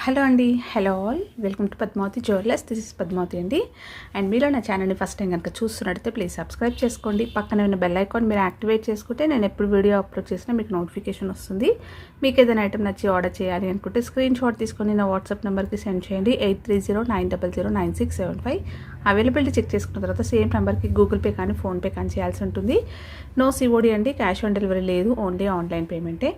Hello అండి, hello all, welcome to Padmavati jewellers. This is Padmavati అండి. And మీరు నా ఛానల్ని ఫస్ట్ టైం కనుక చూస్తున్నట్టయితే ప్లీజ్ సబ్స్క్రైబ్ చేసుకోండి. పక్కన ఉన్న బెల్ ఐకాన్ మీరు యాక్టివేట్ చేసుకుంటే నేను ఎప్పుడు వీడియో అప్లోడ్ చేసినా మీకు నోటిఫికేషన్ వస్తుంది. మీకు ఏదైనా ఐటమ్ నచ్చి ఆర్డర్ చేయాలి అనుకుంటే స్క్రీన్ షాట్ తీసుకొని నా వాట్సాప్ నెంబర్కి సెండ్ చేయండి. 8309009675. అవైలబిలిటీ చెక్ చేసుకున్న తర్వాత సేమ్ నెంబర్కి గూగుల్ పే కానీ ఫోన్పే కానీ చేయాల్సి ఉంటుంది. నో సిఓడి అండి, క్యాష్ ఆన్ డెలివరీ లేదు, ఓన్లీ ఆన్లైన్ పేమెంటే.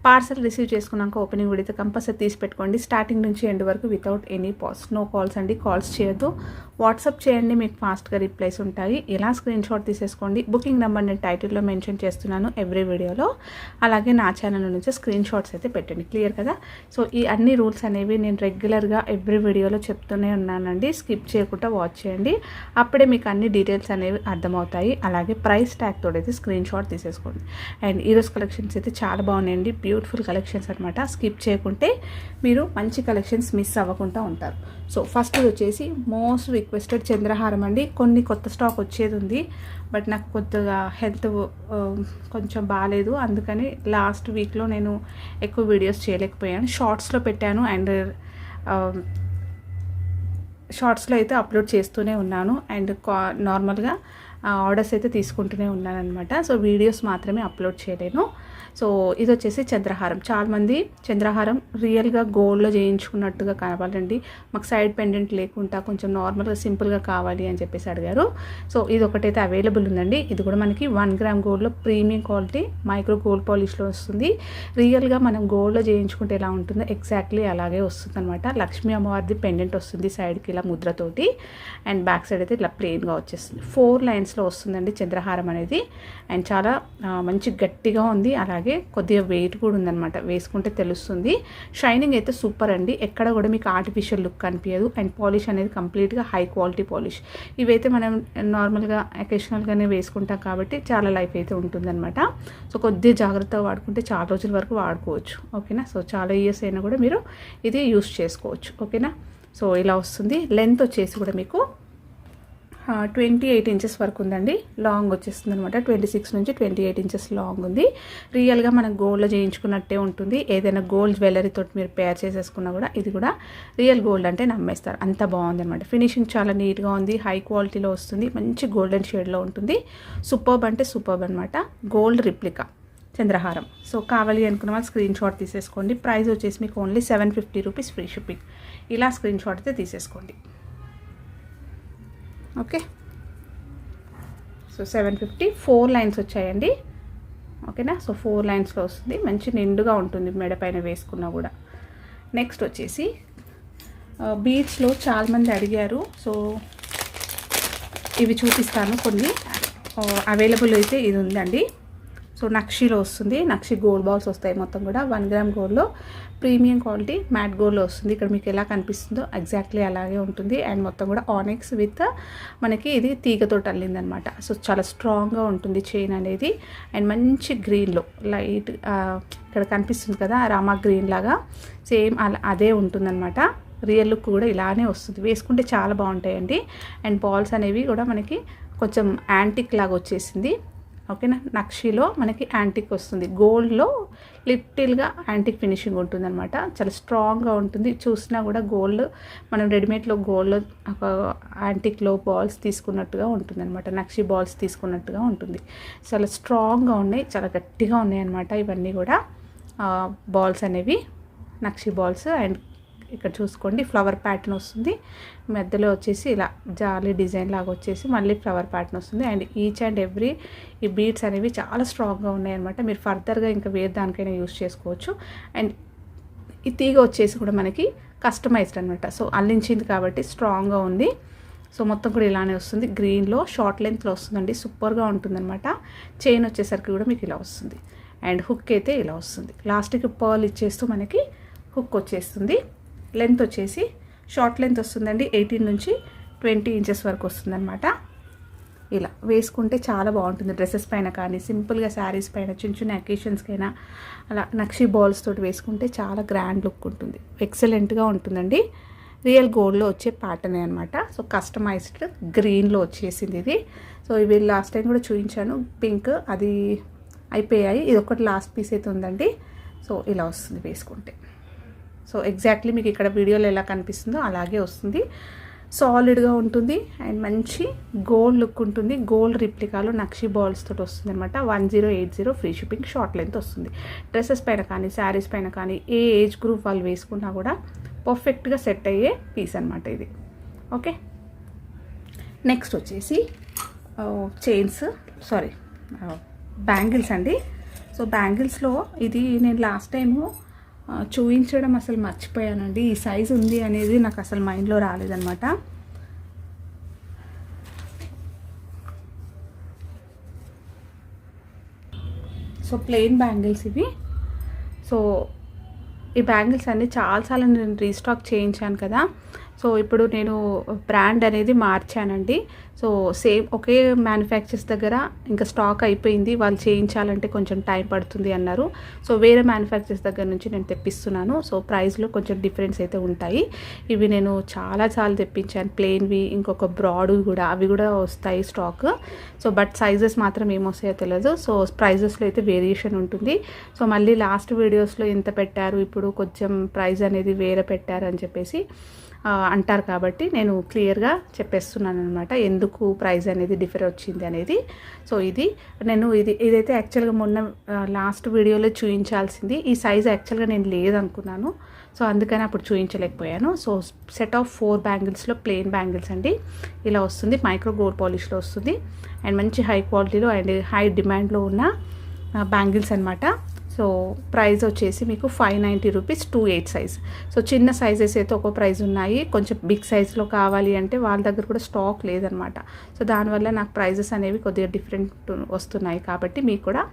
పార్సల్ రిసీవ్ చేసుకున్నాక ఓపెనింగ్ వీడియోతో కంపల్సరీ తీసి పెట్టుకోండి. స్టార్టింగ్ నుంచి ఎండ్ వరకు without any pause. No calls అండి, కాల్స్ చేయొద్దు. వాట్సాప్ చేయండి, మీకు ఫాస్ట్గా రిప్లైస్ ఉంటాయి. ఇలా స్క్రీన్ షాట్ తీసేసుకోండి. బుకింగ్ నెంబర్ నేను టైటిల్లో మెన్షన్ చేస్తున్నాను ఎవ్రీ వీడియోలో. అలాగే నా ఛానల్ నుంచి స్క్రీన్ షాట్స్ అయితే పెట్టండి. క్లియర్ కదా? సో ఈ అన్ని రూల్స్ అనేవి నేను రెగ్యులర్గా ఎవ్రీ వీడియోలో చెప్తూనే ఉన్నానండి. స్కిప్ చేయకుండా వాచ్ చేయండి, అప్పుడే మీకు అన్ని డీటెయిల్స్ అనేవి అర్థమవుతాయి. అలాగే ప్రైస్ ట్యాగ్ తోడైతే స్క్రీన్ షాట్ తీసేసుకోండి. అండ్ ఈరోజు కలెక్షన్స్ అయితే చాలా బాగున్నాయండి, బ్యూటిఫుల్ కలెక్షన్స్ అనమాట. స్కిప్ చేయకుంటే మీరు మంచి కలెక్షన్స్ మిస్ అవ్వకుండా ఉంటారు. సో ఫస్ట్ వచ్చేసి మోస్ట్ రిక్వెస్టెడ్ చంద్రహారం అండి. కొన్ని కొత్త స్టాక్ వచ్చేది ఉంది, బట్ నాకు కొద్దిగా హెల్త్ కొంచెం బాగాలేదు, అందుకని లాస్ట్ వీక్లో నేను ఎక్కువ వీడియోస్ చేయలేకపోయాను. షార్ట్స్లో పెట్టాను అండ్ షార్ట్స్లో అయితే అప్లోడ్ చేస్తూనే ఉన్నాను. అండ్ నార్మల్గా ఆర్డర్స్ అయితే తీసుకుంటూనే ఉన్నాను అనమాట. సో వీడియోస్ మాత్రమే అప్లోడ్ చేయలేను. సో ఇది వచ్చేసి చంద్రహారం. చాలామంది చంద్రహారం రియల్గా గోల్డ్లో చేయించుకున్నట్టుగా కావాలండి, మాకు సైడ్ పెండెంట్ లేకుండా కొంచెం నార్మల్గా సింపుల్గా కావాలి అని చెప్పేసి అడిగారు. సో ఇది ఒకటైతే అవైలబుల్ ఉందండి. ఇది కూడా మనకి 1 గ్రామ్ గోల్డ్లో ప్రీమియం క్వాలిటీ మైక్రో గోల్డ్ పాలిష్లో వస్తుంది. రియల్గా మనం గోల్డ్లో చేయించుకుంటే ఎలా ఉంటుందో ఎగ్జాక్ట్లీ అలాగే వస్తుంది అనమాట. లక్ష్మీ అమ్మవారిది పెండెంట్ వస్తుంది సైడ్కి ఇలా ముద్రతోటి, అండ్ బ్యాక్ సైడ్ అయితే ఇలా ప్లెయిన్గా వచ్చేస్తుంది. 4 లైన్స్లో వస్తుందండి చంద్రహారం అనేది. అండ్ చాలా మంచి గట్టిగా ఉంది, అలాగే కొద్దిగా వెయిట్ కూడా ఉందన్నమాట. వేసుకుంటే తెలుస్తుంది. షైనింగ్ అయితే సూపర్ అండి, ఎక్కడ కూడా మీకు ఆర్టిఫిషియల్ లుక్ కనిపించదు. అండ్ పాలిష్ అనేది కంప్లీట్గా హై క్వాలిటీ పాలిష్. ఇవైతే మనం నార్మల్గా అకేషనల్గానే వేసుకుంటాం కాబట్టి చాలా లైఫ్ అయితే ఉంటుందన్నమాట. సో కొద్దిగా జాగ్రత్తగా వాడుకుంటే చాలా రోజుల వరకు వాడుకోవచ్చు. ఓకేనా? సో చాలా ఇయర్స్ అయినా కూడా మీరు ఇది యూస్ చేసుకోవచ్చు. ఓకేనా? సో ఇలా వస్తుంది. లెంత్ వచ్చేసి కూడా మీకు 28 ఇంచెస్ వరకు ఉందండి. లాంగ్ వచ్చేస్తుంది అనమాట. 26 నుంచి 28 ఇంచెస్ లాంగ్ ఉంది. రియల్గా మనం గోల్డ్లో చేయించుకున్నట్టే ఉంటుంది. ఏదైనా గోల్డ్ జ్యువెలరీ తోటి మీరు పేర్ చేసేసుకున్నా కూడా ఇది కూడా రియల్ గోల్డ్ అంటే నమ్మేస్తారు, అంత బాగుంది అనమాట. ఫినిషింగ్ చాలా నీట్గా ఉంది, హై క్వాలిటీలో వస్తుంది, మంచి గోల్డెన్ షేడ్లో ఉంటుంది. సూపర్బ్ అంటే సూపర్బ్ అనమాట. Gold replica చంద్రహారం. సో కావాలి అనుకున్న వాళ్ళు స్క్రీన్ షాట్ తీసేసుకోండి. ప్రైస్ వచ్చేసి మీకు ఓన్లీ 750 రూపీస్ ఫ్రీ షిప్పింగ్. ఇలా స్క్రీన్ షాట్ అయితే తీసేసుకోండి. Okay, so 750. 4 లైన్స్ వచ్చాయండి. ఓకేనా? సో 4 లైన్స్లో వస్తుంది, మంచి నిండుగా ఉంటుంది మెడ పైన వేసుకున్నా కూడా. నెక్స్ట్ వచ్చేసి బీడ్స్లో చాలామంది అడిగారు, సో ఇవి చూపిస్తాను. కొన్ని అవైలబుల్ అయితే ఇది ఉందండి. సో నక్షీలో వస్తుంది, నక్షి గోల్డ్ బాల్స్ వస్తాయి మొత్తం కూడా. 1 గ్రామ్ గోల్డ్లో ప్రీమియం క్వాలిటీ మ్యాట్ గోల్డ్లో వస్తుంది. ఇక్కడ మీకు ఎలా కనిపిస్తుందో ఎగ్జాక్ట్లీ అలాగే ఉంటుంది. అండ్ మొత్తం కూడా ఆనెక్స్ విత్ మనకి ఇది తీగతో అల్లిందనమాట. సో చాలా స్ట్రాంగ్గా ఉంటుంది చైన్ అనేది. అండ్ మంచి గ్రీన్లో లైట్ ఇక్కడ కనిపిస్తుంది కదా, రామా గ్రీన్ లాగా సేమ్ అదే ఉంటుందన్నమాట. రియల్ లుక్ కూడా ఇలానే వస్తుంది, వేసుకుంటే చాలా బాగుంటాయండి. అండ్ బాల్స్ అనేవి కూడా మనకి కొంచెం యాంటిక్ లాగా వచ్చేసింది. ఓకేనా? నక్షిలో మనకి యాంటిక్ వస్తుంది, గోల్డ్లో లిటిల్గా యాంటిక్ ఫినిషింగ్ ఉంటుంది అనమాట. చాలా స్ట్రాంగ్గా ఉంటుంది. చూసినా కూడా గోల్డ్ మనం రెడీమేడ్లో గోల్డ్లో ఒక యాంటిక్లో బాల్స్ తీసుకున్నట్టుగా ఉంటుంది అనమాట. నక్షి బాల్స్ తీసుకున్నట్టుగా ఉంటుంది. చాలా స్ట్రాంగ్గా ఉన్నాయి, చాలా గట్టిగా ఉన్నాయి అనమాట. ఇవన్నీ కూడా బాల్స్ అనేవి నక్షి బాల్స్. అండ్ ఇక్కడ చూసుకోండి, ఫ్లవర్ ప్యాటర్న్ వస్తుంది. మధ్యలో వచ్చేసి ఇలా జాలీ డిజైన్ లాగా వచ్చేసి మళ్ళీ ఫ్లవర్ ప్యాటర్న్ వస్తుంది. అండ్ ఈచ్ అండ్ ఎవ్రీ ఈ బీడ్స్ అనేవి చాలా స్ట్రాంగ్గా ఉన్నాయన్నమాట. మీరు ఫర్దర్గా ఇంకా వేరే దానికైనా యూస్ చేసుకోవచ్చు. అండ్ ఈ తీగ వచ్చేసి కూడా మనకి కస్టమైజ్డ్ అనమాట. సో అల్లించింది కాబట్టి స్ట్రాంగ్గా ఉంది. సో మొత్తం కూడా ఇలానే వస్తుంది. గ్రీన్లో షార్ట్ లెంత్లో వస్తుందండి, సూపర్గా ఉంటుందన్నమాట. చైన్ వచ్చేసరికి కూడా మీకు ఇలా వస్తుంది. అండ్ హుక్ అయితే ఇలా వస్తుంది. లాస్ట్కి పర్ల్ ఇచ్చేస్తూ మనకి హుక్ వచ్చేస్తుంది. లెంత్ వచ్చేసి షార్ట్ లెంత్ వస్తుందండి, 18 నుంచి 20 ఇంచెస్ వరకు వస్తుందన్నమాట. ఇలా వేసుకుంటే చాలా బాగుంటుంది. డ్రెస్సెస్ పైన కానీ సింపుల్గా శారీస్ పైన చిన్న చిన్న అకేషన్స్కైనా అలా నక్షి బాల్స్ తోటి వేసుకుంటే చాలా గ్రాండ్ లుక్ ఉంటుంది, ఎక్సలెంట్గా ఉంటుందండి. రియల్ గోల్డ్లో వచ్చే ప్యాటర్నే అనమాట. సో కస్టమైజ్డ్ గ్రీన్లో వచ్చేసింది ఇది. సో ఇవి లాస్ట్ టైం కూడా చూపించాను, పింక్ అది అయిపోయాయి. ఇది ఒకటి లాస్ట్ పీస్ అయితే ఉందండి. సో ఇలా వస్తుంది వేసుకుంటే. సో సో ఎగ్జాక్ట్లీ మీకు ఇక్కడ వీడియోలో ఎలా కనిపిస్తుందో అలాగే వస్తుంది. సాలిడ్గా ఉంటుంది అండ్ మంచి గోల్డ్ లుక్ ఉంటుంది. గోల్డ్ రిప్లికాలో నక్షి బాల్స్ తోటి వస్తుంది అనమాట. 1080 ఫ్రీ షిప్పింగ్, షార్ట్ లెంత్ వస్తుంది. డ్రెస్సెస్ పైన కానీ శారీస్ పైన కానీ ఏ ఏజ్ గ్రూప్ వాళ్ళు వేసుకున్నా కూడా పర్ఫెక్ట్గా సెట్ అయ్యే పీస్ అనమాట ఇది. ఓకే, నెక్స్ట్ వచ్చేసి బ్యాంగిల్స్ అండి. సో బ్యాంగిల్స్లో ఇది నేను లాస్ట్ టైము చూపించడం అసలు మర్చిపోయానండి. ఈ సైజు ఉంది అనేది నాకు అసలు మైండ్లో రాలేదన్నమాట. సో ప్లెయిన్ బ్యాంగిల్స్ ఇవి. సో ఈ బ్యాంగిల్స్ అన్నీ చాలాసార్లు నేను రీస్టాక్ చేయించాను కదా. సో ఇప్పుడు నేను బ్రాండ్ అనేది మార్చానండి. సో సేమ్ ఒకే మ్యానుఫ్యాక్చర్స్ దగ్గర ఇంకా స్టాక్ అయిపోయింది, వాళ్ళు చేయించాలంటే కొంచెం టైం పడుతుంది అన్నారు. సో వేరే మ్యానుఫ్యాక్చర్స్ దగ్గర నుంచి నేను తెప్పిస్తున్నాను. సో ప్రైస్లో కొంచెం డిఫరెన్స్ అయితే ఉంటాయి. ఇవి నేను చాలాసార్లు తెప్పించాను, ప్లెయిన్వి, ఇంకొక బ్రాడ్ కూడా, అవి కూడా వస్తాయి స్టాక్. సో బట్ సైజెస్ మాత్రం ఏమొస్తాయో తెలియదు. సో ప్రైజెస్లో అయితే వేరియేషన్ ఉంటుంది. సో మళ్ళీ లాస్ట్ వీడియోస్లో ఎంత పెట్టారు, ఇప్పుడు కొంచెం ప్రైస్ అనేది వేరే పెట్టారు అని చెప్పేసి అంటారు. కాబట్టి నేను క్లియర్గా చెప్పేస్తున్నాను అనమాట, ఎందుకు ప్రైస్ అనేది డిఫర్ వచ్చింది అనేది. సో ఇదైతే యాక్చువల్గా మొన్న లాస్ట్ వీడియోలో చూపించాల్సింది. ఈ సైజ్ యాక్చువల్గా నేను లేదనుకున్నాను, సో అందుకని అప్పుడు చూపించలేకపోయాను. సో సెట్ ఆఫ్ 4 బ్యాంగిల్స్లో ప్లెయిన్ బ్యాంగిల్స్ అండి. ఇలా వస్తుంది, మైక్రో గోల్డ్ పాలిష్లో వస్తుంది అండ్ మంచి హై క్వాలిటీలో అండ్ హై డిమాండ్లో ఉన్న బ్యాంగిల్స్ అనమాట. సో ప్రైస్ వచ్చేసి మీకు 590 రూపీస్, 2/8 సైజ్. సో చిన్న సైజెస్ అయితే ఒక ప్రైస్ ఉన్నాయి, కొంచెం బిగ్ సైజ్లో కావాలి అంటే వాళ్ళ దగ్గర కూడా స్టాక్ లేదనమాట. సో దానివల్ల నాకు ప్రైజెస్ అనేవి కొద్దిగా డిఫరెంట్ వస్తున్నాయి, కాబట్టి మీకు కూడా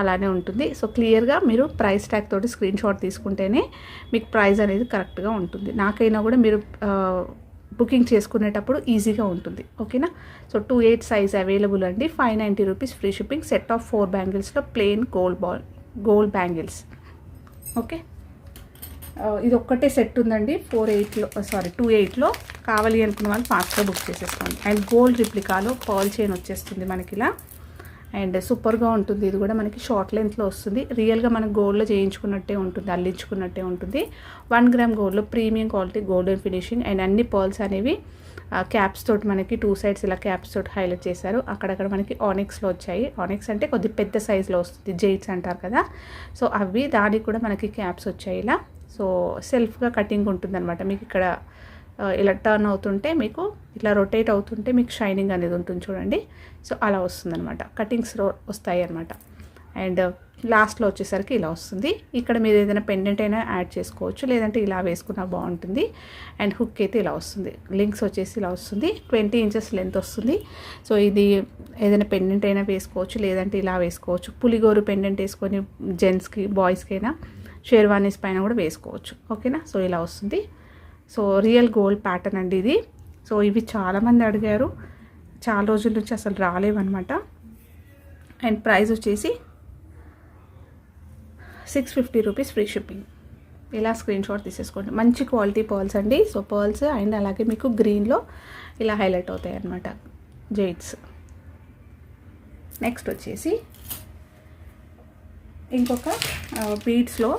అలానే ఉంటుంది. సో క్లియర్గా మీరు ప్రైస్ ట్యాగ్ తోటి స్క్రీన్ షాట్ తీసుకుంటేనే మీకు ప్రైస్ అనేది కరెక్ట్గా ఉంటుంది. నాకైనా కూడా మీరు బుకింగ్ చేసుకునేటప్పుడు ఈజీగా ఉంటుంది. ఓకేనా. సో 2/8 సైజ్ అవైలబుల్ అండి. 590 rupees free shipping. Set of 4 బ్యాంగిల్స్లో ప్లెయిన్ గోల్డ్ బ్యాంగిల్స్. ఓకే, ఇది ఒక్కటే సెట్ ఉందండి 2/8లో. కావాలి అనుకున్న వాళ్ళు ఫాస్ట్గా బుక్ చేసేసుకోండి. అండ్ గోల్డ్ రిప్లికాలో పర్ల్ చైన్ వచ్చేస్తుంది మనకి ఇలా, అండ్ సూపర్గా ఉంటుంది. ఇది కూడా మనకి షార్ట్ లెంత్లో వస్తుంది. రియల్గా మనకు గోల్డ్లో చేయించుకున్నట్టే ఉంటుంది, అల్లించుకున్నట్టే ఉంటుంది. 1 గ్రామ్ గోల్డ్లో premium quality golden finishing and అన్ని పర్ల్స్ అనేవి క్యాప్స్ తోటి మనకి 2 సైడ్స్ ఇలా క్యాప్స్ తోటి హైలైట్ చేశారు. అక్కడక్కడ మనకి ఆనిక్స్లో వచ్చాయి. ఆనిక్స్ అంటే కొద్ది పెద్ద సైజులో వస్తుంది, జైట్స్ అంటారు కదా. సో అవి దానికి కూడా మనకి క్యాప్స్ వచ్చాయి ఇలా. సో సెల్ఫ్గా కటింగ్ ఉంటుందన్నమాట. మీకు ఇక్కడ ఇలా టర్న్ అవుతుంటే, మీకు ఇట్లా రొటేట్ అవుతుంటే మీకు షైనింగ్ అనేది ఉంటుంది చూడండి. సో అలా వస్తుందన్నమాట, కటింగ్స్ వస్తాయి అన్నమాట. అండ్ లాస్ట్లో వచ్చేసరికి ఇలా వస్తుంది. ఇక్కడ మీరు ఏదైనా పెండెంట్ అయినా యాడ్ చేసుకోవచ్చు, లేదంటే ఇలా వేసుకున్నా బాగుంటుంది. అండ్ హుక్ అయితే ఇలా వస్తుంది, లింక్స్ వచ్చేసి ఇలా వస్తుంది. 20 ఇంచెస్ లెంత్ వస్తుంది. సో ఇది ఏదైనా పెండెంట్ అయినా వేసుకోవచ్చు, లేదంటే ఇలా వేసుకోవచ్చు. పులిగోరు పెండెంట్ వేసుకొని జెంట్స్కి, బాయ్స్కి అయినా షేర్వానీస్ పైన కూడా వేసుకోవచ్చు. ఓకేనా. సో ఇలా వస్తుంది. సో రియల్ గోల్డ్ ప్యాటర్న్ అండి ఇది. సో ఇవి చాలామంది అడిగారు, చాలా రోజుల నుంచి అసలు రాలేవన్నమాట. అండ్ ప్రైస్ వచ్చేసి 650 రూపీస్ ఫ్రీ షిప్పింగ్. ఇలా స్క్రీన్ షాట్ తీసేసుకోండి. మంచి క్వాలిటీ పర్ల్స్ అండి. సో పర్ల్స్ అండ్ అలాగే మీకు గ్రీన్లో ఇలా హైలైట్ అవుతాయి అన్నమాట జైట్స్. నెక్స్ట్ వచ్చేసి ఇంకొక బీడ్స్లో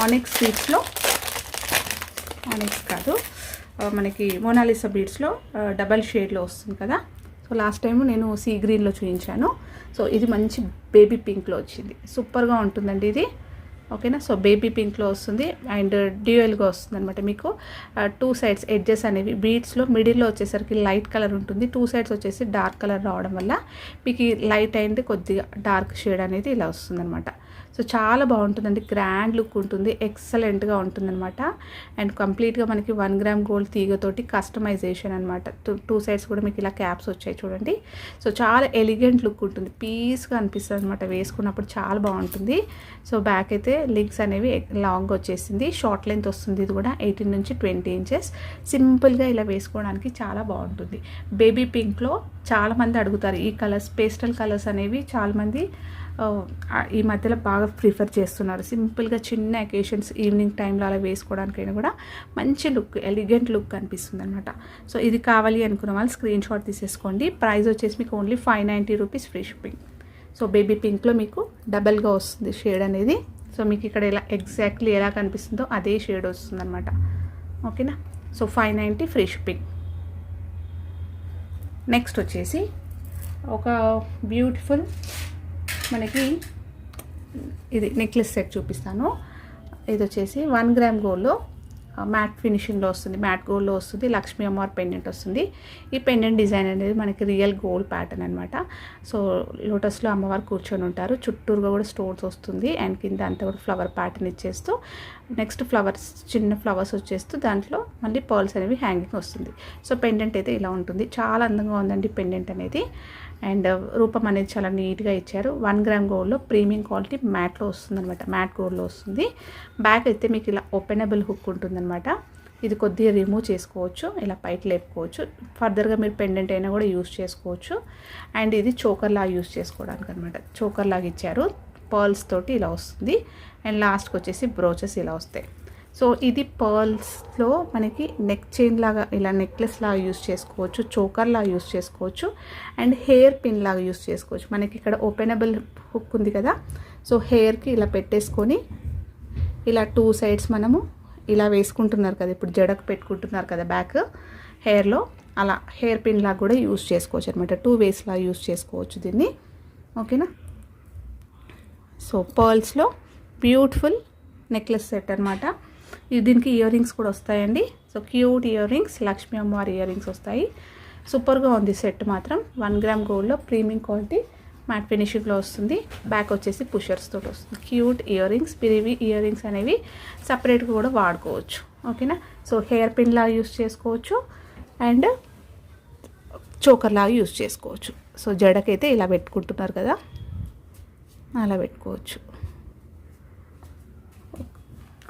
ఆనిక్స్ బీడ్స్లో, ఆనిక్స్ కాదు మనకి మోనాలిసా బీడ్స్లో డబల్ షేడ్లో వస్తుంది కదా. సో లాస్ట్ టైము నేను సీ గ్రీన్లో చూపించాను. సో ఇది మంచి బేబీ పింక్లో వచ్చింది, సూపర్గా ఉంటుందండి ఇది. ఓకేనా. సో బేబీ పింక్లో వస్తుంది అండ్ డ్యూయల్గా వస్తుంది అనమాట. మీకు 2 సైడ్స్ ఎడ్జెస్ అనేవి బీడ్స్లో మిడిల్లో వచ్చేసరికి లైట్ కలర్ ఉంటుంది, 2 సైడ్స్ వచ్చేసి డార్క్ కలర్ రావడం వల్ల మీకు ఈ లైట్ అండ్ కొద్దిగా డార్క్ షేడ్ అనేది ఇలా వస్తుంది అనమాట. సో చాలా బాగుంటుందండి, గ్రాండ్ లుక్ ఉంటుంది, ఎక్సలెంట్గా ఉంటుందన్నమాట. అండ్ కంప్లీట్గా మనకి 1 గ్రామ్ గోల్డ్ తీగతోటి కస్టమైజేషన్ అనమాట. 2 సైడ్స్ కూడా మీకు ఇలా క్యాప్స్ వచ్చాయి చూడండి. సో చాలా ఎలిగెంట్ లుక్ ఉంటుంది, పీస్గా అనిపిస్తుంది అనమాట, వేసుకున్నప్పుడు చాలా బాగుంటుంది. సో బ్యాక్ అయితే లిగ్స్ అనేవి లాంగ్ వచ్చేసింది, షార్ట్ లెంత్ వస్తుంది. ఇది కూడా 18 నుంచి 20 ఇంచెస్. సింపుల్గా ఇలా వేసుకోవడానికి చాలా బాగుంటుంది. బేబీ పింక్లో చాలామంది అడుగుతారు, ఈ కలర్స్ పేస్టల్ కలర్స్ అనేవి చాలామంది ఈ మధ్యలో బాగా ప్రిఫర్ చేస్తున్నారు. సింపుల్గా చిన్న అకేషన్స్ ఈవినింగ్ టైంలో అలా వేసుకోవడానికైనా కూడా మంచి లుక్, ఎలిగెంట్ లుక్ అనిపిస్తుంది అనమాట. సో ఇది కావాలి అనుకున్న వాళ్ళు స్క్రీన్ షాట్ తీసేసుకోండి. ప్రైస్ వచ్చేసి మీకు only 590 rupees free shipping. So baby పింక్లో మీకు డబల్గా వస్తుంది షేడ్ అనేది. సో మీకు ఇక్కడ ఎలా ఎగ్జాక్ట్లీ ఎలా కనిపిస్తుందో అదే షేడ్ వస్తుంది అనమాట. ఓకేనా. So 590 free shipping. నెక్స్ట్ వచ్చేసి ఒక బ్యూటిఫుల్ మనకి ఇది నెక్లెస్ సెట్ చూపిస్తాను. ఇది వచ్చేసి 1 గ్రామ్ గోల్డ్లో మ్యాట్ ఫినిషింగ్లో వస్తుంది, మ్యాట్ గోల్డ్లో వస్తుంది. లక్ష్మీ అమ్మవారి పెండెంట్ వస్తుంది. ఈ పెండెంట్ డిజైన్ అనేది మనకి రియల్ గోల్డ్ ప్యాటర్న్ అనమాట. సో లోటస్లో అమ్మవారు కూర్చొని ఉంటారు, చుట్టూరుగా కూడా స్టోన్స్ వస్తుంది అండ్ కింద అంతా కూడా ఫ్లవర్ ప్యాటర్న్ ఇచ్చేస్తూ నెక్స్ట్ ఫ్లవర్స్ చిన్న ఫ్లవర్స్ వచ్చేస్తూ దాంట్లో మళ్ళీ పర్ల్స్ అనేవి హ్యాంగింగ్ వస్తుంది. సో పెండెంట్ అయితే ఇలా ఉంటుంది. చాలా అందంగా ఉందండి పెండెంట్ అనేది. అండ్ రూపం అనేది చాలా నీట్గా ఇచ్చారు. 1 గ్రామ్ గోల్డ్లో ప్రీమియం క్వాలిటీ మ్యాట్లో వస్తుంది అనమాట, మ్యాట్ గోల్డ్లో వస్తుంది. బ్యాక్ అయితే మీకు ఇలా ఓపెనబుల్ హుక్ ఉంటుందన్నమాట. ఇది కొద్దిగా రిమూవ్ చేసుకోవచ్చు, ఇలా పైకి లేపుకోవచ్చు. ఫర్దర్గా మీరు పెండెంట్ అయినా కూడా యూస్ చేసుకోవచ్చు. అండ్ ఇది చోకర్ లాగా యూస్ చేసుకోవడానికి అనమాట, చోకర్ లాగా ఇచ్చారు. పర్ల్స్ తోటి ఇలా వస్తుంది. అండ్ లాస్ట్కి వచ్చేసి బ్రోచెస్ ఇలా వస్తాయి. సో ఇది పర్ల్స్లో మనకి నెక్ చైన్ లాగా ఇలా నెక్లెస్ లాగా యూస్ చేసుకోవచ్చు, చోకర్ లాగా యూస్ చేసుకోవచ్చు అండ్ హెయిర్ పిన్ లాగా యూస్ చేసుకోవచ్చు. మనకి ఇక్కడ ఓపెనబుల్ హుక్ ఉంది కదా, సో హెయిర్కి ఇలా పెట్టేసుకొని ఇలా 2 సైడ్స్ మనము ఇలా వేసుకుంటున్నారు కదా, ఇప్పుడు జడకు పెట్టుకుంటున్నారు కదా బ్యాక్ హెయిర్లో, అలా హెయిర్ పిన్ లాగా కూడా యూస్ చేసుకోవచ్చు అనమాట. 2 వేస్ లాగా యూస్ చేసుకోవచ్చు దీన్ని. ఓకేనా. సో పర్ల్స్లో బ్యూటిఫుల్ నెక్లెస్ సెట్ అనమాట. దీనికి ఇయర్ రింగ్స్ కూడా వస్తాయండి. So cute ear rings, Lakshmi అమ్మవారి ఇయర్ రింగ్స్ వస్తాయి. సూపర్గా ఉంది సెట్ మాత్రం. 1 గ్రామ్ గోల్డ్లో ప్రీమియం క్వాలిటీ మ్యాట్ ఫినిషింగ్లో వస్తుంది. బ్యాక్ వచ్చేసి పుషర్స్ తోటి వస్తుంది. Cute ear rings. మీరు ఇయర్ రింగ్స్ అనేవి సపరేట్గా కూడా వాడుకోవచ్చు. ఓకేనా. సో హెయిర్ పిన్ లాగా యూస్ చేసుకోవచ్చు అండ్ చోకర్ లాగా యూస్ చేసుకోవచ్చు. సో జడకైతే ఇలా పెట్టుకుంటున్నారు కదా, అలా పెట్టుకోవచ్చు.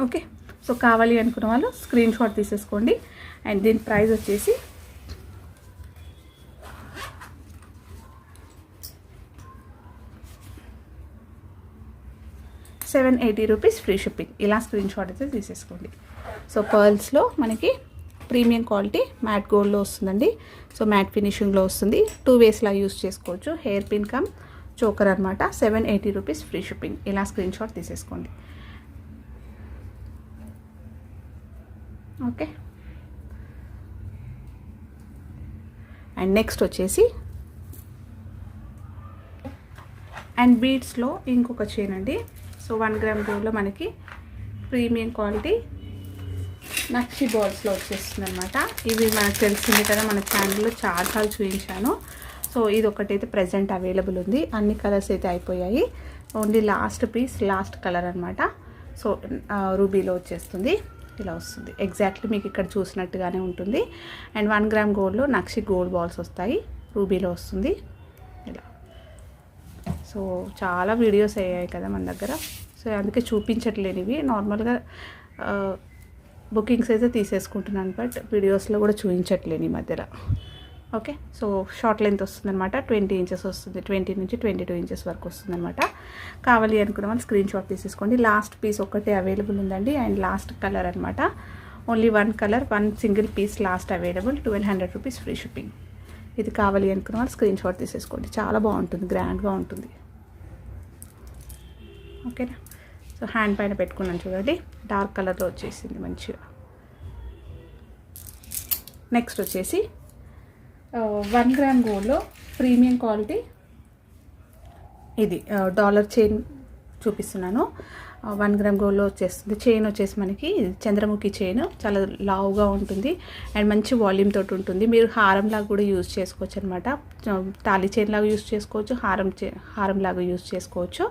ఓకే. సో కావాలి అనుకున్న వాళ్ళు స్క్రీన్ షాట్ తీసేసుకోండి. అండ్ దీని ప్రైస్ వచ్చేసి ₹780 ఫ్రీ షిప్పింగ్. ఇలా స్క్రీన్ షాట్ అయితే తీసేసుకోండి. సో పర్ల్స్లో మనకి ప్రీమియం క్వాలిటీ మ్యాట్ గోల్డ్లో వస్తుందండి. సో మ్యాట్ ఫినిషింగ్లో వస్తుంది. 2 వేస్లా యూస్ చేసుకోవచ్చు. హెయిర్ పిన్ కమ్ చోకర్ అనమాట. ₹780 ఫ్రీ షిప్పింగ్. ఇలా స్క్రీన్ షాట్ తీసేసుకోండి. ఓకే. అండ్ నెక్స్ట్ వచ్చేసి అండ్ బీడ్స్లో ఇంకొక చైన్ అండి. సో 1 గ్రామ్ గోల్డ్లో మనకి ప్రీమియం క్వాలిటీ నక్షి బాల్స్లో వచ్చేస్తుంది అనమాట. ఇవి మనకు తెలిసింది కదా, మన ఛానల్లో చాలా చూపించాను. సో ఇది ఒకటైతే ప్రజెంట్ అవైలబుల్ ఉంది. అన్ని కలర్స్ అయితే అయిపోయాయి. Only last piece, last colour అనమాట. సో రూబీలో వచ్చేస్తుంది, ఇలా వస్తుంది. ఎగ్జాక్ట్లీ మీకు ఇక్కడ చూసినట్టుగానే ఉంటుంది. అండ్ 1 గ్రామ్ గోల్డ్లో నక్షి గోల్డ్ బాల్స్ వస్తాయి, రూబీలో వస్తుంది ఇలా. సో చాలా వీడియోస్ అయ్యాయి కదా మన దగ్గర, సో అందుకే చూపించట్లేని ఇవి. నార్మల్గా బుకింగ్స్ అయితే తీసేసుకుంటున్నాను, బట్ వీడియోస్లో కూడా చూపించట్లేని ఈ మధ్యలో. ఓకే. సో షార్ట్ లెంత్ వస్తుంది అనమాట. 20 ఇంచెస్ వస్తుంది, 20 నుంచి 22 ఇంచెస్ వరకు వస్తుంది అనమాట. కావాలి అనుకున్న వాళ్ళు స్క్రీన్ షాట్ తీసేసుకోండి. లాస్ట్ పీస్ ఒక్కటే అవైలబుల్ ఉందండి. అండ్ లాస్ట్ కలర్ అనమాట. Only 1 colour, 1 single piece last available. ₹1200 free shipping. ఇది కావాలి అనుకున్న వాళ్ళు స్క్రీన్ షాట్ తీసేసుకోండి. చాలా బాగుంటుంది, గ్రాండ్గా ఉంటుంది. ఓకేనా. సో హ్యాండ్ పైన పెట్టుకున్నాను చూడండి, డార్క్ కలర్లో వచ్చేసింది మంచిగా. నెక్స్ట్ వచ్చేసి 1 గ్రామ్ గోల్డ్లో ప్రీమియం క్వాలిటీ ఇది డాలర్ చైన్ చూపిస్తున్నాను. 1 గ్రామ్ గోల్డ్లో వచ్చేస్తుంది. చైన్ వచ్చేసి మనకి చంద్రముఖి చైన్, చాలా లావుగా ఉంటుంది అండ్ మంచి వాల్యూమ్ తోటి ఉంటుంది. మీరు హారంలాగా కూడా యూజ్ చేసుకోవచ్చు అనమాట. తాళి చైన్ లాగా యూజ్ చేసుకోవచ్చు, హారంలాగా యూజ్ చేసుకోవచ్చు.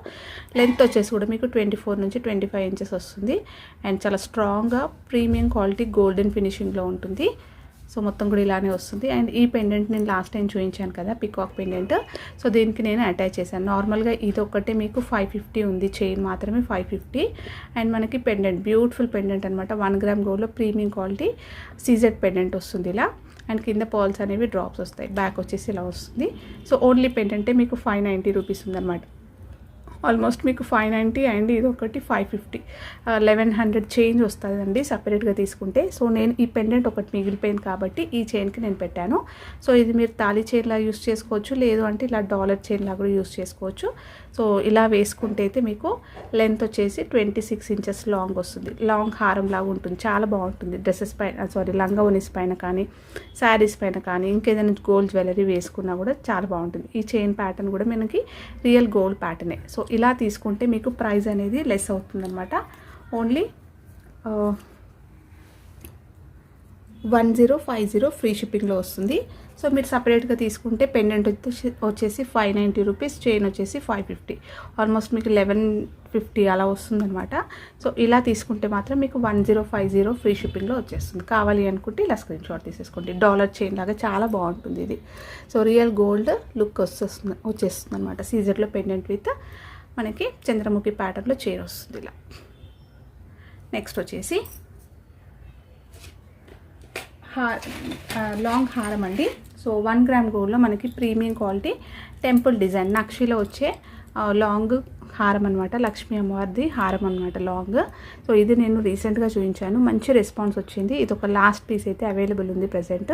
లెంత్ వచ్చేసి కూడా మీకు 24 నుంచి 25 ఇంచెస్ వస్తుంది. అండ్ చాలా స్ట్రాంగ్గా ప్రీమియం క్వాలిటీ గోల్డెన్ ఫినిషింగ్లో ఉంటుంది. సో మొత్తం కూడా ఇలానే వస్తుంది. అండ్ ఈ పెండెంట్ నేను లాస్ట్ టైం చూపించాను కదా, పికాక్ పెండెంట్. సో దీనికి నేను అటాచ్ చేశాను. నార్మల్గా ఇది ఒకటే మీకు 550 ఉంది, చైన్ మాత్రమే 550. అండ్ మనకి పెండెంట్ బ్యూటిఫుల్ పెండెంట్ అనమాట. 1 గ్రామ్ గోల్డ్లో ప్రీమియం క్వాలిటీ సీజెడ్ పెండెంట్ వస్తుంది ఇలా. అండ్ కింద పర్ల్స్ అనేవి డ్రాప్స్ వస్తాయి. బ్యాక్ వచ్చేసి ఇలా వస్తుంది. సో ఓన్లీ పెండెంటే మీకు ₹590 ఉందన్నమాట. ఆల్మోస్ట్ మీకు 590 అండ్ ఇది ఒకటి 550, 1100 చేంజ్ వస్తుందండి సపరేట్గా తీసుకుంటే. సో నేను ఈ పెండెంట్ ఒకటి మిగిలిపోయింది కాబట్టి ఈ చైన్కి నేను పెట్టాను. సో ఇది మీరు తాళీ చైన్లా యూస్ చేసుకోవచ్చు, లేదు అంటే ఇలా డాలర్ చైన్లా కూడా యూస్ చేసుకోవచ్చు. సో ఇలా వేసుకుంటే అయితే మీకు లెంత్ వచ్చేసి 26 ఇంచెస్ లాంగ్ వస్తుంది. లాంగ్ హారం లాగా ఉంటుంది, చాలా బాగుంటుంది. డ్రెస్సెస్ పైన లంగా ఓనీస్ పైన కానీ శారీస్ పైన కానీ ఇంకేదైనా గోల్డ్ జ్యువెలరీ వేసుకున్నా కూడా చాలా బాగుంటుంది. ఈ చైన్ ప్యాటర్న్ కూడా మనకి రియల్ గోల్డ్ ప్యాటర్నే. సో ఇలా తీసుకుంటే మీకు ప్రైస్ అనేది లెస్ అవుతుందన్నమాట. ఓన్లీ 1050 ఫ్రీ షిప్పింగ్లో వస్తుంది. సో మీరు సపరేట్గా తీసుకుంటే పెండెంట్ వచ్చేసి 590 రూపీస్, చైన్ వచ్చేసి 550, ఆల్మోస్ట్ మీకు 1150 అలా వస్తుందన్నమాట. సో ఇలా తీసుకుంటే మాత్రం మీకు 1050 ఫ్రీ షిప్పింగ్లో వచ్చేస్తుంది. కావాలి అనుకుంటే ఇలా స్క్రీన్ షాట్ తీసేసుకోండి. డాలర్ చైన్ లాగా చాలా బాగుంటుంది ఇది. సో రియల్ గోల్డ్ లుక్ వచ్చేస్తుంది అనమాట. సీజర్లో పెండెంట్ విత్ మనకి చంద్రముఖి ప్యాటర్న్లో చైన్ వస్తుంది ఇలా. నెక్స్ట్ వచ్చేసి లాంగ్ హారం అండి. సో 1 గ్రామ్ గోల్డ్లో మనకి ప్రీమియం క్వాలిటీ టెంపుల్ డిజైన్ నక్షిలో వచ్చే లాంగ్ హారం అనమాట. లక్ష్మీ అమ్మవారిది హారం అనమాట లాంగ్. సో ఇది నేను రీసెంట్గా చూపించాను, మంచి రెస్పాన్స్ వచ్చింది. ఇది ఒక లాస్ట్ పీస్ అయితే అవైలబుల్ ఉంది ప్రజెంట్.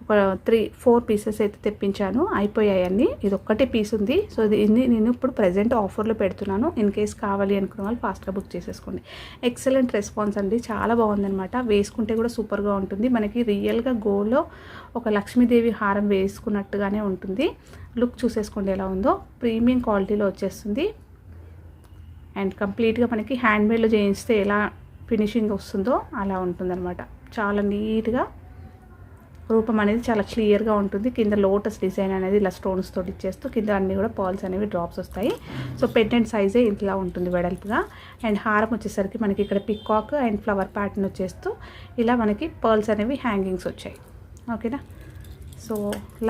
ఒక 3-4 పీసెస్ అయితే తెప్పించాను, అయిపోయాయన్నీ. ఇది ఒక్కటే పీస్ ఉంది. సో ఇది నేను ఇప్పుడు ప్రజెంట్ ఆఫర్లో పెడుతున్నాను. ఇన్ కేస్ కావాలి అనుకున్న వాళ్ళు ఫాస్ట్గా బుక్ చేసేసుకోండి. ఎక్సలెంట్ రెస్పాన్స్ అండి, చాలా బాగుందనమాట. వేసుకుంటే కూడా సూపర్గా ఉంటుంది. మనకి రియల్గా గోల్డ్లో ఒక లక్ష్మీదేవి హారం వేసుకున్నట్టుగానే ఉంటుంది. లుక్ చూసేసుకోండి ఎలా ఉందో. ప్రీమియం క్వాలిటీలో వచ్చేస్తుంది. అండ్ కంప్లీట్గా మనకి హ్యాండ్మేడ్లో చేయిస్తే ఎలా ఫినిషింగ్ వస్తుందో అలా ఉంటుందన్నమాట. చాలా నీట్గా రూపం అనేది చాలా క్లియర్గా ఉంటుంది. కింద లోటస్ డిజైన్ అనేది ఇలా స్టోన్స్ తోటి ఇచ్చేస్తూ కింద అన్నీ కూడా పర్ల్స్ అనేవి డ్రాప్స్ వస్తాయి. సో పెండెంట్ సైజే ఇంట్లో ఉంటుంది వెడల్పుగా. అండ్ హారం వచ్చేసరికి మనకి ఇక్కడ పికాక్ అండ్ ఫ్లవర్ ప్యాటర్న్ వచ్చేస్తూ ఇలా మనకి పర్ల్స్ అనేవి హ్యాంగింగ్స్ వచ్చాయి. ఓకేనా. సో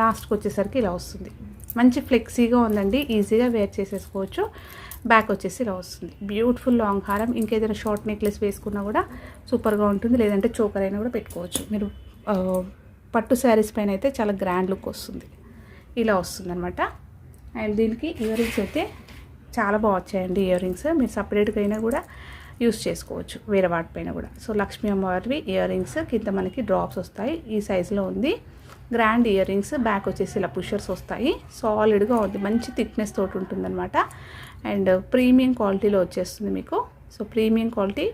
లాస్ట్కి వచ్చేసరికి ఇలా వస్తుంది. మంచి ఫ్లెక్సీగా ఉందండి, ఈజీగా వేర్ చేసేసుకోవచ్చు. బ్యాక్ వచ్చేసి ఇలా వస్తుంది. బ్యూటిఫుల్ లాంగ్ హారం. ఇంకేదైనా షార్ట్ నెక్లెస్ వేసుకున్నా కూడా సూపర్గా ఉంటుంది, లేదంటే చోకర్ అయినా కూడా పెట్టుకోవచ్చు మీరు. పట్టు శారీస్ పైన అయితే చాలా గ్రాండ్ లుక్ వస్తుంది. ఇలా వస్తుంది అనమాట. అండ్ దీనికి ఇయర్ రింగ్స్ అయితే చాలా బాగా వచ్చాయండి. ఇయర్ రింగ్స్ మీరు సపరేట్గా అయినా కూడా యూస్ చేసుకోవచ్చు వేరే వాటిపైన కూడా. సో లక్ష్మీ అమ్మవారివి ఇయర్ రింగ్స్, కింద మనకి డ్రాప్స్ వస్తాయి. ఈ సైజులో ఉంది. Grand ear rings. బ్యాక్ వచ్చేసి ఇలా పుషర్స్ వస్తాయి. సాలిడ్గా ఉంది, మంచి థిక్నెస్ తోటి ఉంటుందన్నమాట. అండ్ ప్రీమియం క్వాలిటీలో వచ్చేస్తుంది మీకు. సో ప్రీమియం క్వాలిటీ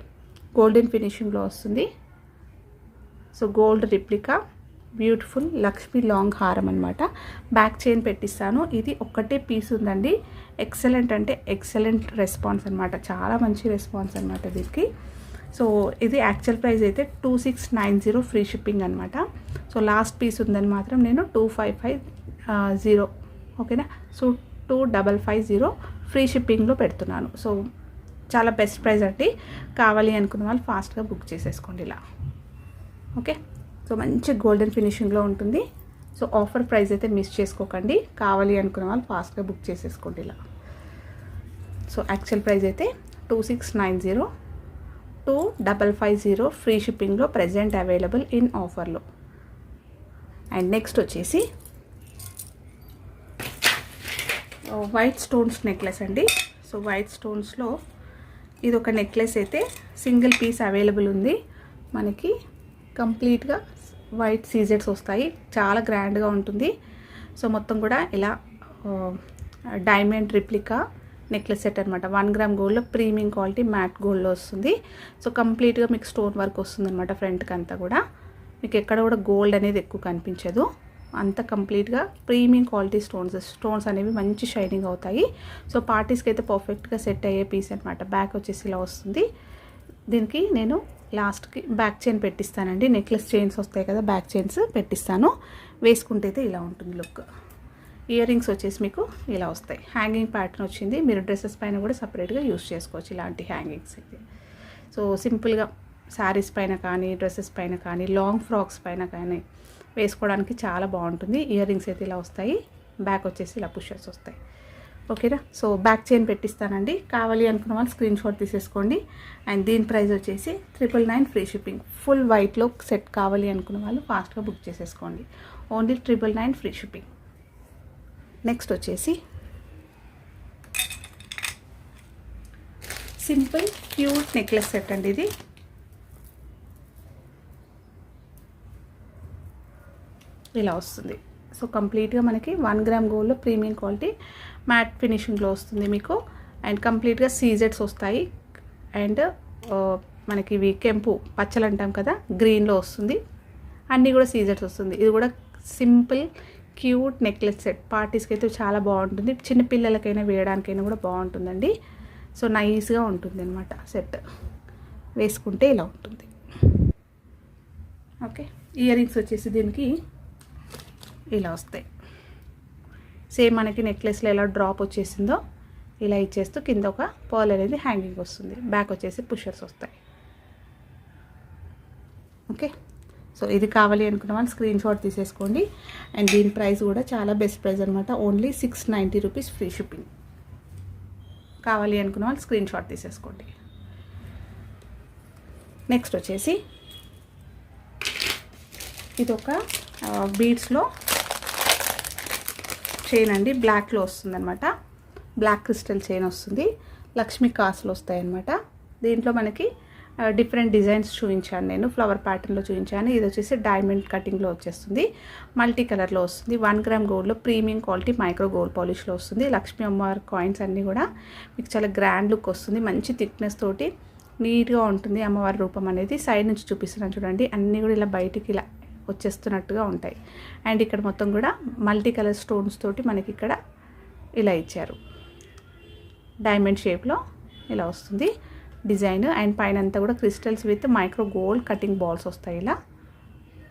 గోల్డెన్ ఫినిషింగ్లో వస్తుంది. So gold replica beautiful Lakshmi long హారం అనమాట. బ్యాక్ చైన్ పెట్టిస్తాను. ఇది ఒక్కటే పీస్ ఉందండి. ఎక్సలెంట్ అంటే ఎక్సలెంట్ రెస్పాన్స్ అనమాట, చాలా మంచి రెస్పాన్స్ అనమాట దీనికి. సో ఇది యాక్చువల్ ప్రైస్ అయితే 2690 ఫ్రీ షిప్పింగ్ అనమాట. సో లాస్ట్ పీస్ ఉందని మాత్రం నేను 2550 ఓకేనా. సో 2550 ఫ్రీ షిప్పింగ్లో పెడుతున్నాను. సో చాలా బెస్ట్ ప్రైస్ అండి. కావాలి అనుకున్న వాళ్ళు ఫాస్ట్గా బుక్ చేసేసుకోండి ఇలా. ఓకే. సో మంచి గోల్డెన్ ఫినిషింగ్లో ఉంటుంది. సో ఆఫర్ ప్రైస్ అయితే మిస్ చేసుకోకండి. కావాలి అనుకున్న వాళ్ళు ఫాస్ట్గా బుక్ చేసేసుకోండి ఇలా. సో యాక్చువల్ ప్రైస్ అయితే 2690, 2550 ఫ్రీ షిప్పింగ్లో ప్రజెంట్ అవైలబుల్ ఇన్ ఆఫర్లో. అండ్ నెక్స్ట్ వచ్చేసి వైట్ స్టోన్స్ నెక్లెస్ అండి. సో వైట్ స్టోన్స్లో ఇది ఒక నెక్లెస్ అయితే సింగిల్ పీస్ అవైలబుల్ ఉంది మనకి. కంప్లీట్గా వైట్ సీజెడ్స్ వస్తాయి, చాలా గ్రాండ్గా ఉంటుంది. సో మొత్తం కూడా ఇలా డైమండ్ రిప్లికా నెక్లెస్ సెట్ అనమాట. 1 గ్రామ్ గోల్డ్లో ప్రీమియం క్వాలిటీ మ్యాట్ గోల్డ్లో వస్తుంది. సో కంప్లీట్గా మీకు స్టోన్ వర్క్ వస్తుంది అనమాట. ఫ్రంట్కి అంతా కూడా మీకు ఎక్కడ కూడా గోల్డ్ అనేది ఎక్కువ కనిపించదు. అంత కంప్లీట్గా ప్రీమియం క్వాలిటీ స్టోన్స్ అనేవి మంచి షైనింగ్ అవుతాయి. సో పార్టీస్కి అయితే పర్ఫెక్ట్గా సెట్ అయ్యే పీస్ అనమాట. బ్యాక్ వచ్చేసి ఇలా వస్తుంది. దీనికి నేను లాస్ట్కి బ్యాక్ చైన్ పెట్టిస్తానండి. నెక్లెస్ చైన్స్ వస్తాయి కదా, బ్యాక్ చైన్స్ పెట్టిస్తాను. వేసుకుంటే అయితే ఇలా ఉంటుంది లుక్. ఇయర్ రింగ్స్ వచ్చేసి మీకు ఇలా వస్తాయి. హ్యాంగింగ్ ప్యాటర్న్ వచ్చింది. మీరు డ్రెస్సెస్ పైన కూడా సపరేట్గా యూస్ చేసుకోవచ్చు ఇలాంటి హ్యాంగింగ్స్ అయితే. సో సింపుల్గా శారీస్ పైన కానీ, డ్రెస్సెస్ పైన కానీ, లాంగ్ ఫ్రాక్స్ పైన కానీ వేసుకోవడానికి చాలా బాగుంటుంది. ఇయర్ రింగ్స్ అయితే ఇలా వస్తాయి. బ్యాక్ వచ్చేసి ఇలా పుషర్స్ వస్తాయి. ఓకేనా. సో బ్యాక్ చైన్ పెట్టిస్తానండి. కావాలి అనుకున్న వాళ్ళు స్క్రీన్ షాట్ తీసేసుకోండి. అండ్ దీని ప్రైస్ వచ్చేసి 999 ఫ్రీ షిప్పింగ్. ఫుల్ వైట్లో సెట్ కావాలి అనుకున్న వాళ్ళు ఫాస్ట్గా బుక్ చేసేసుకోండి. Only 999 free shipping. నెక్స్ట్ వచ్చేసి సింపుల్ క్యూట్ నెక్లెస్ సెట్ అండి ఇది. ఇలా వస్తుంది. సో కంప్లీట్గా మనకి 1 గ్రామ్ గోల్డ్లో ప్రీమియం క్వాలిటీ మ్యాట్ ఫినిషింగ్లో వస్తుంది మీకు. అండ్ కంప్లీట్గా సీజెడ్స్ వస్తాయి. అండ్ మనకి ఇవి కెంపు పచ్చలు అంటాం కదా, గ్రీన్లో వస్తుంది. అన్నీ కూడా సీజెడ్స్ వస్తుంది. ఇది కూడా సింపుల్ క్యూట్ నెక్లెస్ సెట్. పార్టీస్కి అయితే చాలా బాగుంటుంది. చిన్నపిల్లలకైనా వేయడానికైనా కూడా బాగుంటుందండి. సో నైస్గా ఉంటుంది అనమాట సెట్. వేసుకుంటే ఇలా ఉంటుంది. ఓకే, ఇయర్ రింగ్స్ వచ్చేసి దీనికి ఇలా వస్తాయి. సేమ్ మనకి నెక్లెస్లో ఎలా డ్రాప్ వచ్చేసిందో ఇలా ఇచ్చేస్తూ కింద ఒక పర్ల్ అనేది హ్యాంగింగ్ వస్తుంది. బ్యాక్ వచ్చేసి పుషర్స్ వస్తాయి. ఓకే, సో ఇది కావాలి అనుకున్న వాళ్ళు స్క్రీన్ షాట్ తీసేసుకోండి. అండ్ దీని ప్రైస్ కూడా చాలా బెస్ట్ ప్రైస్ అనమాట. Only 690 rupees free shipping. కావాలి అనుకున్న వాళ్ళు స్క్రీన్ షాట్ తీసేసుకోండి. నెక్స్ట్ వచ్చేసి ఇదొక బీడ్స్లో చైన్ అండి. బ్లాక్లో వస్తుంది అనమాట. బ్లాక్ క్రిస్టల్ చైన్ వస్తుంది. లక్ష్మీ కాసులు వస్తాయి అన్నమాట. దీంట్లో మనకి డిఫరెంట్ డిజైన్స్ చూపించాను నేను. ఫ్లవర్ ప్యాటర్న్లో చూపించాను. ఇది వచ్చేసి డైమండ్ కటింగ్లో వచ్చేస్తుంది. మల్టీ కలర్లో వస్తుంది. 1 గ్రామ్ గోల్డ్లో ప్రీమియం క్వాలిటీ మైక్రో గోల్డ్ పాలిష్లో వస్తుంది. లక్ష్మీ అమ్మవారి కాయిన్స్ అన్నీ కూడా మీకు చాలా గ్రాండ్ లుక్ వస్తుంది. మంచి థిక్నెస్ తోటి నీట్గా ఉంటుంది అమ్మవారి రూపం అనేది. సైడ్ నుంచి చూపిస్తున్నాను చూడండి. అన్నీ కూడా ఇలా బయటికి ఇలా వచ్చేస్తున్నట్టుగా ఉంటాయి. అండ్ ఇక్కడ మొత్తం కూడా మల్టీ కలర్ స్టోన్స్ తోటి మనకి ఇక్కడ ఇలా ఇచ్చారు. డైమండ్ షేప్లో ఇలా వస్తుంది డిజైన్. అండ్ పైన అంతా కూడా crystals with micro gold cutting balls వస్తాయి ఇలా.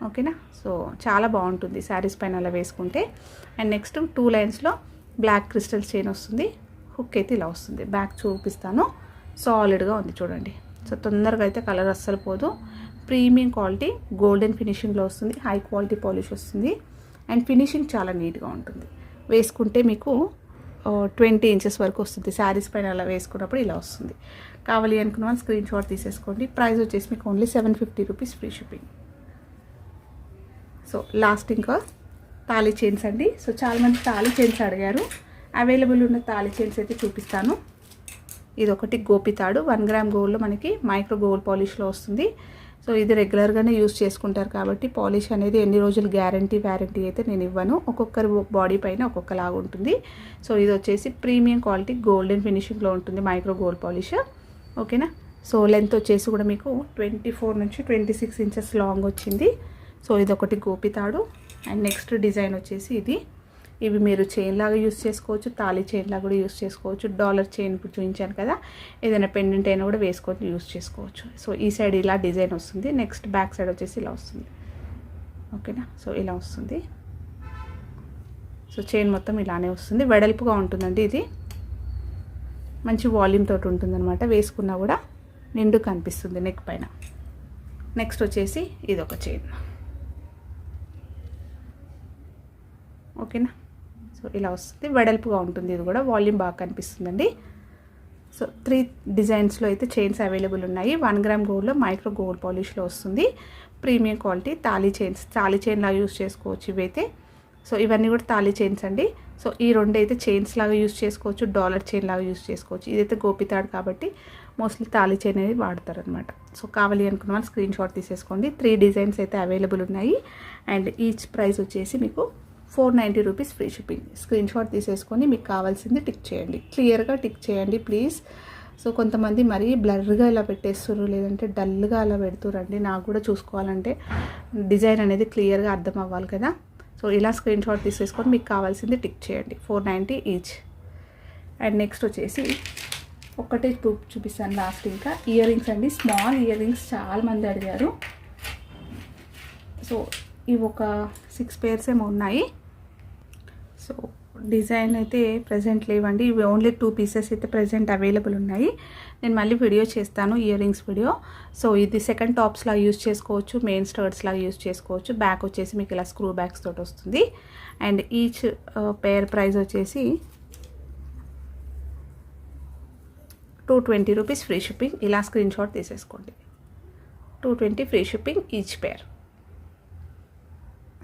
ఓకేనా, సో చాలా బాగుంటుంది శారీస్ పైన అలా వేసుకుంటే. అండ్ నెక్స్ట్ 2 లైన్స్లో బ్లాక్ క్రిస్టల్ చైన్ వస్తుంది. హుక్ అయితే ఇలా వస్తుంది. బ్యాక్ చూపిస్తాను. సాలిడ్గా ఉంది చూడండి. సో తొందరగా అయితే కలర్ అస్సలు పోదు. ప్రీమియం క్వాలిటీ గోల్డెన్ ఫినిషింగ్లో వస్తుంది. హై క్వాలిటీ పాలిష్ వస్తుంది. అండ్ ఫినిషింగ్ చాలా నీట్గా ఉంటుంది. వేసుకుంటే మీకు 20 ఇంచెస్ వరకు వస్తుంది. శారీస్ పైన అలా వేసుకున్నప్పుడు ఇలా వస్తుంది. కావాలి అనుకున్న వాళ్ళు స్క్రీన్ షాట్ తీసేసుకోండి. ప్రైస్ వచ్చేసి మీకు only 750 rupees free shipping. So last ఇంకా తాళీ చైన్స్ అండి. సో చాలామంది తాళీ చైన్స్ అడిగారు. అవైలబుల్ ఉన్న తాళీ చైన్స్ అయితే చూపిస్తాను. ఇది ఒకటి గోపితాడు 1 గ్రామ్ గోల్డ్లో మనకి మైక్రో గోల్డ్ పాలిష్లో వస్తుంది. సో ఇది రెగ్యులర్గానే యూస్ చేసుకుంటారు కాబట్టి పాలిష్ అనేది ఎన్ని రోజులు వారంటీ అయితే నేను ఇవ్వను. ఒక్కొక్కరి బాడీ పైన ఒక్కొక్కలాగా ఉంటుంది. సో ఇది వచ్చేసి ప్రీమియం క్వాలిటీ గోల్డెన్ ఫినిషింగ్లో ఉంటుంది మైక్రో గోల్డ్ పాలిష్. ఓకేనా, సో లెంత్ వచ్చేసి కూడా మీకు 24 నుంచి 26 ఇంచెస్ లాంగ్ వచ్చింది. సో ఇది ఒకటి గోపితాడు. అండ్ నెక్స్ట్ డిజైన్ వచ్చేసి ఇది. ఇవి మీరు చైన్ లాగా యూస్ చేసుకోవచ్చు. తాళీ చైన్ లాగా కూడా యూస్ చేసుకోవచ్చు. డాలర్ చైన్ ఇప్పుడు చూపించాను కదా, ఏదైనా పెండెంట్ అయినా కూడా వేసుకొని యూస్ చేసుకోవచ్చు. సో ఈ సైడ్ ఇలా డిజైన్ వస్తుంది. నెక్స్ట్ బ్యాక్ సైడ్ వచ్చేసి ఇలా వస్తుంది. ఓకేనా, సో ఇలా వస్తుంది. సో చైన్ మొత్తం ఇలానే వస్తుంది. వెడల్పుగా ఉంటుందండి. ఇది మంచి వాల్యూమ్ తోటి ఉంటుంది అనమాట. వేసుకున్నా కూడా నిండు కనిపిస్తుంది నెక్ పైన. నెక్స్ట్ వచ్చేసి ఇది ఒక చైన్. ఓకేనా, సో ఇలా వస్తుంది. వెడల్పుగా ఉంటుంది. ఇది కూడా వాల్యూమ్ బాగా కనిపిస్తుందండి. సో 3 డిజైన్స్లో అయితే చైన్స్ అవైలబుల్ ఉన్నాయి. 1 గ్రామ్ గోల్డ్లో మైక్రో గోల్డ్ పాలిష్లో వస్తుంది. Premium quality thali chains. Thali chain లాగా యూస్ చేసుకోవచ్చు ఇవైతే. సో ఇవన్నీ కూడా తాళీ చైన్స్ అండి. సో ఈ 2 అయితే చైన్స్ లాగా యూస్ చేసుకోవచ్చు. డాలర్ చైన్ లాగా యూస్ చేసుకోవచ్చు. ఇదైతే గోపితాడు కాబట్టి మోస్ట్లీ తాళీ చైన్ అనేది వాడతారనమాట. సో కావాలి అనుకున్న వాళ్ళు స్క్రీన్ షాట్ తీసేసుకోండి. 3 డిజైన్స్ అయితే అవైలబుల్ ఉన్నాయి. అండ్ ఈచ్ ప్రైస్ వచ్చేసి మీకు 490 rupees free shipping. Screen shot తీసేసుకొని మీకు కావాల్సింది టిక్ చేయండి. క్లియర్గా టిక్ చేయండి ప్లీజ్. సో కొంతమంది మరీ బ్లర్గా ఇలా పెట్టేస్తారు, లేదంటే డల్గా అలా పెడుతురండి. నాకు కూడా చూసుకోవాలంటే డిజైన్ అనేది క్లియర్గా అర్థం అవ్వాలి కదా. సో ఇలా స్క్రీన్ షాట్ తీసేసుకొని మీకు కావాల్సింది టిక్ చేయండి. 490 ఈచ్. అండ్ నెక్స్ట్ వచ్చేసి ఒక్కటే చూపిస్తాను లాస్ట్. ఇంకా ఇయర్ రింగ్స్ అండి. స్మాల్ ఇయర్ రింగ్స్ చాలామంది అడిగారు. సో ఇవి ఒక 6 పేర్స్ ఏమో ఉన్నాయి. సో డిజైన్ అయితే ప్రజెంట్ లేవండి. ఇవి ఓన్లీ 2 పీసెస్ అయితే ప్రజెంట్ అవైలబుల్ ఉన్నాయి. నేను మళ్ళీ వీడియో చేస్తాను, ఇయర్ రింగ్స్ వీడియో. సో ఇది సెకండ్ టాప్స్ లాగా యూస్ చేసుకోవచ్చు. మెయిన్ స్టర్ట్స్ లాగా యూస్ చేసుకోవచ్చు. బ్యాక్ వచ్చేసి మీకు ఇలా స్క్రూ బ్యాగ్స్ తోటి వస్తుంది. అండ్ ఈచ్ పేర్ ప్రైస్ వచ్చేసి 220 రూపీస్ ఫ్రీ షిప్పింగ్. ఇలా స్క్రీన్ షాట్ తీసేసుకోండి. 220 ఫ్రీ షిప్పింగ్ ఈచ్ పేర్.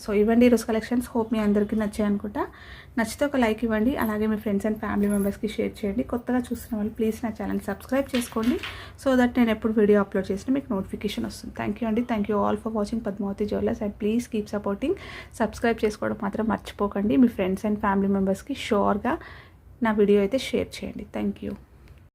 సో ఇవ్వండి ఈరోజు కలెక్షన్స్. హోప్ మీ అందరికీ నచ్చాయి అనుకుంటా. నచ్చితే ఒక లైక్ ఇవ్వండి, అలాగే మీ ఫ్రెండ్స్ అండ్ ఫ్యామిలీ మెంబర్స్కి షేర్ చేయండి. కొత్తగా చూస్తున్న వాళ్ళు ప్లీజ్ నా ఛానల్ సబ్స్క్రైబ్ చేసుకోండి, సో దట్ నేను ఎప్పుడు వీడియో అప్లోడ్ చేసినా మీకు నోటిఫికేషన్ వస్తుంది. థ్యాంక్ యూ అండి. Thank you all for watching Padmavati jewellers and please keep supporting. Subscribe చేసుకోవడం మాత్రం మర్చిపోకండి. మీ ఫ్రెండ్స్ అండ్ ఫ్యామిలీ మెంబర్స్కి షూర్గా నా వీడియో అయితే షేర్ చేయండి. Thank you.